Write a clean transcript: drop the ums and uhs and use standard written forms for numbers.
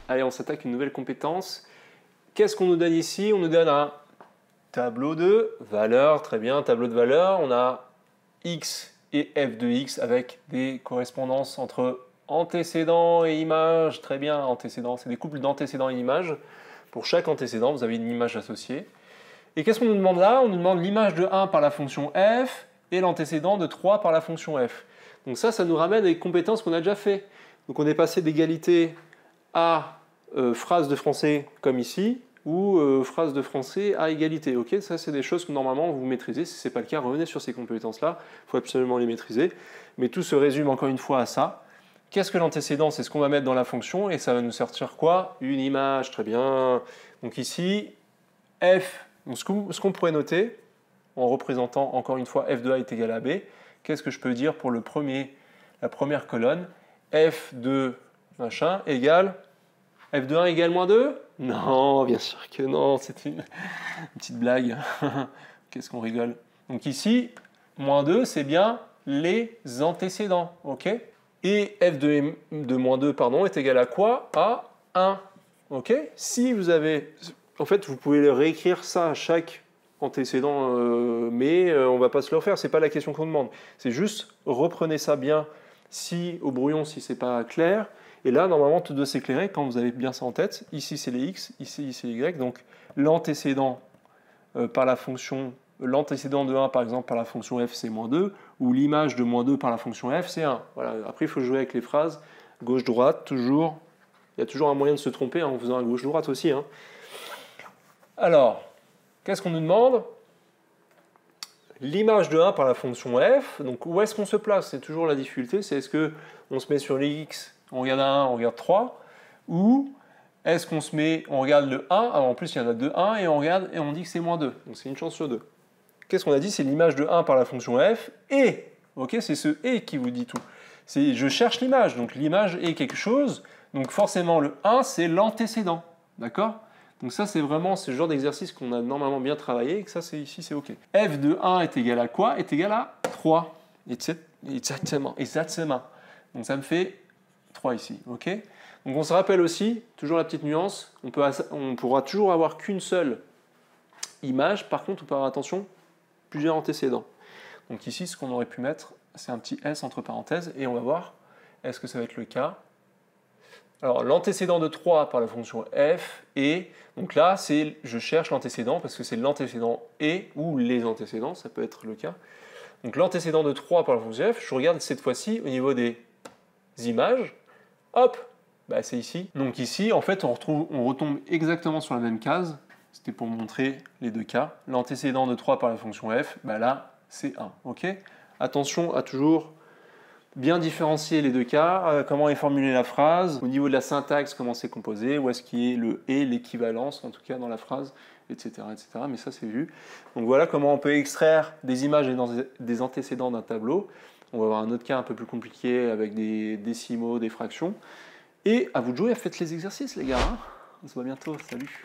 Allez, on s'attaque à une nouvelle compétence. Qu'est-ce qu'on nous donne ici? On nous donne un tableau de valeurs. Très bien, tableau de valeurs. On a x et f de x avec des correspondances entre antécédents et images. Très bien, antécédents, c'est des couples d'antécédents et images. Pour chaque antécédent, vous avez une image associée. Et qu'est-ce qu'on nous demande là? On nous demande l'image de 1 par la fonction f et l'antécédent de 3 par la fonction f. Donc ça nous ramène à des compétences qu'on a déjà fait. Donc on est passé d'égalité à phrase de français comme ici, ou phrase de français à égalité. Okay, ça, c'est des choses que normalement vous maîtrisez. Si ce n'est pas le cas, revenez sur ces compétences-là. Il faut absolument les maîtriser. Mais tout se résume encore une fois à ça. Qu'est-ce que l'antécédent? C'est ce qu'on va mettre dans la fonction et ça va nous sortir quoi? Une image. Très bien. Donc ici, f. Donc ce qu'on pourrait noter, en représentant encore une fois f de a est égal à b, qu'est-ce que je peux dire pour la première colonne? F de machin égale f de 1 égale moins 2? Non, bien sûr que non, c'est une petite blague. Qu'est-ce qu'on rigole? Donc ici, moins 2, c'est bien les antécédents, ok? Et f de moins 2, pardon, est égal à quoi? À 1, ok? Si vous avez... En fait, vous pouvez réécrire ça à chaque antécédent, mais on ne va pas se le refaire, ce n'est pas la question qu'on demande. C'est juste, reprenez ça bien au brouillon si ce n'est pas clair. Et là, normalement, tout doit s'éclairer quand vous avez bien ça en tête. Ici, c'est les x, ici, c'est les y. Donc, l'antécédent par la fonction, l'antécédent de 1, par exemple, par la fonction f, c'est moins 2, ou l'image de moins 2 par la fonction f, c'est 1. Voilà. Après, il faut jouer avec les phrases gauche-droite, toujours. Il y a toujours un moyen de se tromper en faisant un gauche-droite aussi. Hein. Alors, qu'est-ce qu'on nous demande? L'image de 1 par la fonction f, donc où est-ce qu'on se place? C'est toujours la difficulté, c'est est-ce qu'on se met sur les x, on regarde 1, on regarde 3, ou est-ce qu'on se met, on regarde le 1, alors en plus il y en a 2, 1, et on regarde et on dit que c'est moins 2, donc c'est une chance sur 2. Qu'est-ce qu'on a dit? C'est l'image de 1 par la fonction f, et, ok, c'est ce et qui vous dit tout. Je cherche l'image, donc l'image est quelque chose, donc forcément le 1 c'est l'antécédent, d'accord? Donc ça, c'est vraiment ce genre d'exercice qu'on a normalement bien travaillé, et que ça, ici, c'est OK. F de 1 est égal à quoi? Est égal à 3. Exactement. Donc ça me fait 3 ici, OK? Donc on se rappelle aussi, toujours la petite nuance, on pourra toujours avoir qu'une seule image, par contre, on peut avoir, attention, plusieurs antécédents. Donc ici, ce qu'on aurait pu mettre, c'est un petit S entre parenthèses, et on va voir, est-ce que ça va être le cas? Alors, l'antécédent de 3 par la fonction f, et donc là, je cherche l'antécédent parce que c'est l'antécédent et ou les antécédents, ça peut être le cas. Donc l'antécédent de 3 par la fonction f, je regarde cette fois-ci au niveau des images, hop, bah c'est ici. Donc ici, en fait, on retombe exactement sur la même case, c'était pour montrer les deux cas. L'antécédent de 3 par la fonction f, bah là, c'est 1, ok? Attention à toujours bien différencier les deux cas, comment est formulée la phrase, au niveau de la syntaxe, comment c'est composé, où est-ce qu'il y a le et, l'équivalence en tout cas dans la phrase, etc., etc. Mais ça c'est vu. Donc voilà comment on peut extraire des images et des antécédents d'un tableau. On va voir un autre cas un peu plus compliqué avec des décimaux, des fractions. Et à vous de jouer, faites les exercices les gars. Hein. On se voit bientôt, salut.